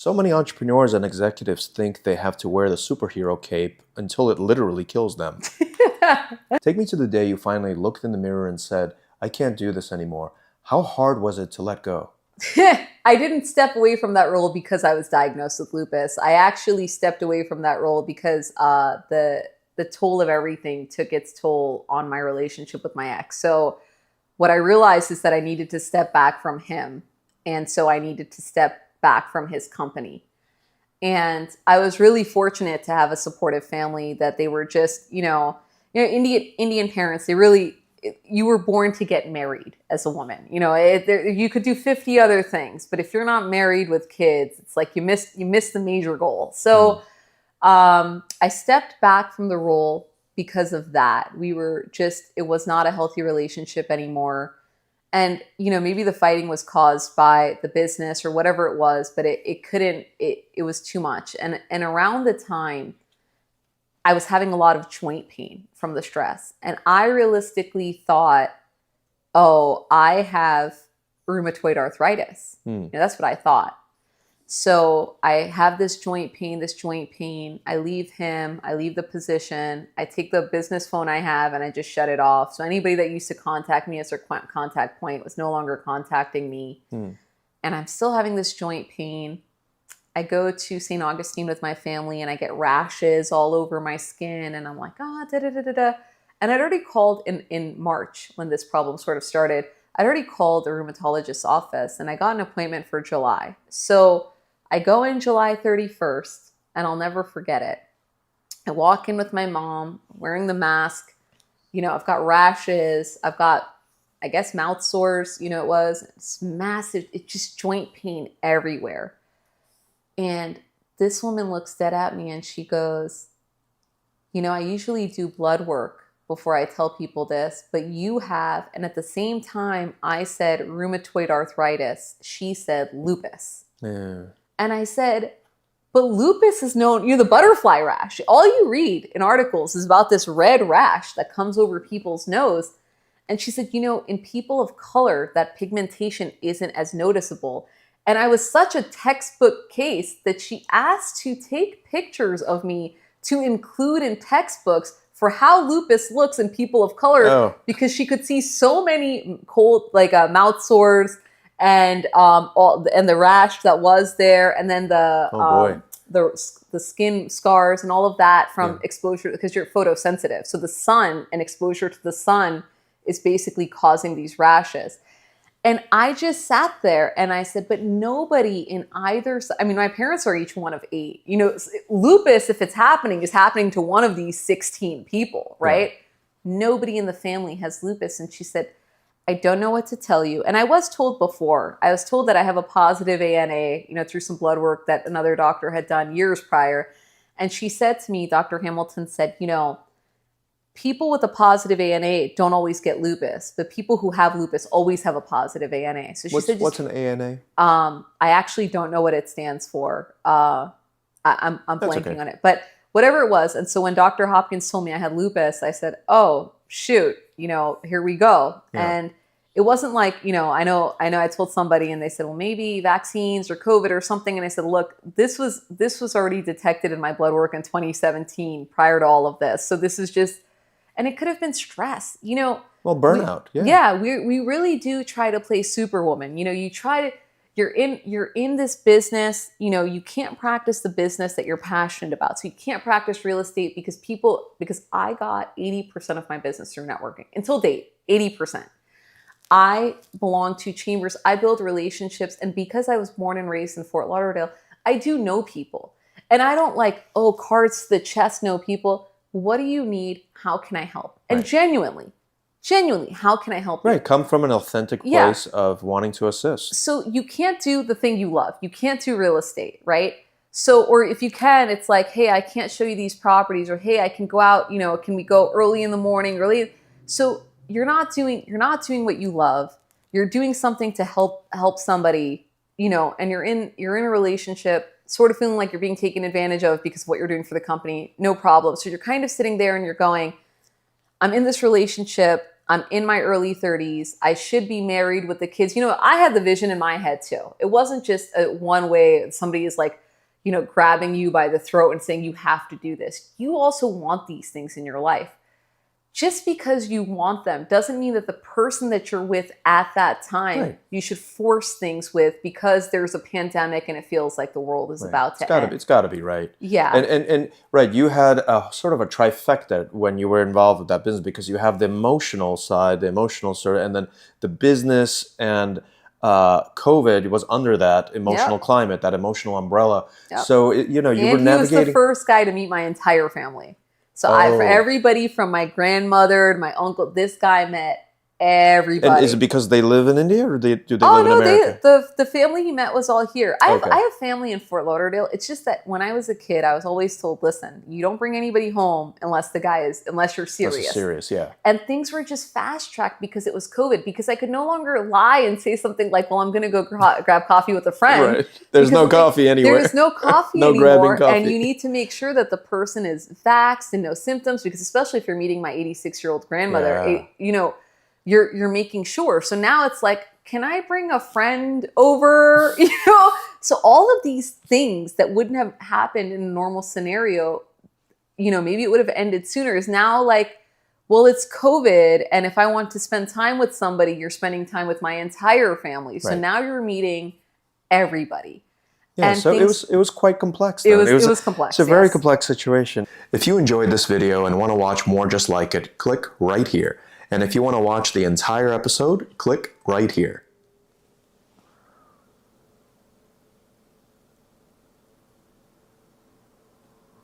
So many entrepreneurs and executives think they have to wear the superhero cape until it literally kills them. Take me to the day you finally looked in the mirror and said, I can't do this anymore. How hard was it to let go? I didn't step away from that role because I was diagnosed with lupus. I actually stepped away from that role because the toll of everything took its toll on my relationship with my ex. So what I realized is that I needed to step back from him. And so I needed to step back from his company. And I was really fortunate to have a supportive family that they were just, Indian parents, they really, you were born to get married as a woman. You could do 50 other things, but if you're not married with kids, it's like you missed the major goal. So I stepped back from the role because of that. It was not a healthy relationship anymore. And, maybe the fighting was caused by the business or whatever it was, but it was too much. And around the time, I was having a lot of joint pain from the stress. And I realistically thought, oh, I have rheumatoid arthritis. That's what I thought. So I have this joint pain. I leave him. I leave the position. I take the business phone I have and I just shut it off. So anybody that used to contact me as their contact point was no longer contacting me. And I'm still having this joint pain. I go to St. Augustine with my family and I get rashes all over my skin. And I'm like, da-da-da-da-da. And I'd already called in March when this problem sort of started. I'd already called the rheumatologist's office and I got an appointment for July. So I go in July 31st and I'll never forget it. I walk in with my mom wearing the mask. I've got rashes. I've got, I guess, mouth sores. It's massive. It's just joint pain everywhere. And this woman looks dead at me and she goes, I usually do blood work before I tell people this, but you have, and at the same time I said rheumatoid arthritis, she said lupus. Yeah. And I said, but lupus is known, the butterfly rash. All you read in articles is about this red rash that comes over people's nose. And she said, in people of color, that pigmentation isn't as noticeable. And I was such a textbook case that she asked to take pictures of me to include in textbooks for how lupus looks in people of color, because she could see so many cold, mouth sores and the rash that was there, and then the skin scars and all of that from exposure, because you're photosensitive. So the sun and exposure to the sun is basically causing these rashes. And I just sat there and I said, but nobody in either, my parents are each one of 8. Lupus, if it's happening, is happening to one of these 16 people, right? Yeah. Nobody in the family has lupus. And she said, I don't know what to tell you. And I was told before. I was told that I have a positive ANA, through some blood work that another doctor had done years prior. And she said to me, Dr. Hamilton said, people with a positive ANA don't always get lupus, but people who have lupus always have a positive ANA. So she said, what's an ANA? I actually don't know what it stands for. I'm blanking on it, but whatever it was. And so when Dr. Hopkins told me I had lupus, I said, oh, shoot, here we go. Yeah. And it wasn't like, I know I told somebody and they said, well, maybe vaccines or COVID or something. And I said, look, this was already detected in my blood work in 2017 prior to all of this. So this is just, and it could have been stress, Well, burnout. We really do try to play Superwoman. You're in this business, you can't practice the business that you're passionate about. So you can't practice real estate because I got 80% of my business through networking until date, 80%. I belong to chambers. I build relationships. And because I was born and raised in Fort Lauderdale, I do know people. And I don't cards to the chest know people. What do you need? How can I help? And right. Genuinely, how can I help you? Right, come from an authentic place of wanting to assist. So you can't do the thing you love. You can't do real estate, right? So, or if you can, it's like, hey, I can't show you these properties, or hey, I can go out, can we go early in the morning, So you're not doing what you love. You're doing something to help somebody, and you're in a relationship sort of feeling like you're being taken advantage of because of what you're doing for the company. No problem. So you're kind of sitting there and you're going, I'm in this relationship. I'm in my early 30s. I should be married with the kids. You know, I had the vision in my head too. It wasn't just a one way somebody is like, you know, grabbing you by the throat and saying you have to do this. You also want these things in your life. Just because you want them doesn't mean that the person that you're with at that time, you should force things with because there's a pandemic and it feels like the world is about to end. It's got to be, right? Yeah. And right, you had a sort of a trifecta when you were involved with that business because you have the emotional side, the emotional sort, and then the business and COVID was under that emotional climate, that emotional umbrella. So, you know, you were navigating. He was the first guy to meet my entire family. So for everybody from my grandmother to my uncle, this guy met everybody. And is it because they live in India or do they live in America? The family he met was all here. I have family in Fort Lauderdale. It's just that when I was a kid, I was always told, listen, you don't bring anybody home unless you're serious. Yeah. And things were just fast tracked because it was COVID, because I could no longer lie and say something like, well, I'm going to go grab coffee with a friend. Right. There's no coffee anywhere. There's no coffee no anymore. Grabbing coffee. And you need to make sure that the person is vaxxed and no symptoms, because especially if you're meeting my 86-year-old grandmother, you know, you're making sure. So now it's like, can I bring a friend over? You know, so all of these things that wouldn't have happened in a normal scenario, you know, maybe it would have ended sooner, is now like, well, it's COVID. And if I want to spend time with somebody, you're spending time with my entire family. So now you're meeting everybody. Yeah, and so it was quite complex. Then. It was complex. It's a very complex situation. If you enjoyed this video and want to watch more just like it, click right here. And if you want to watch the entire episode, click right here.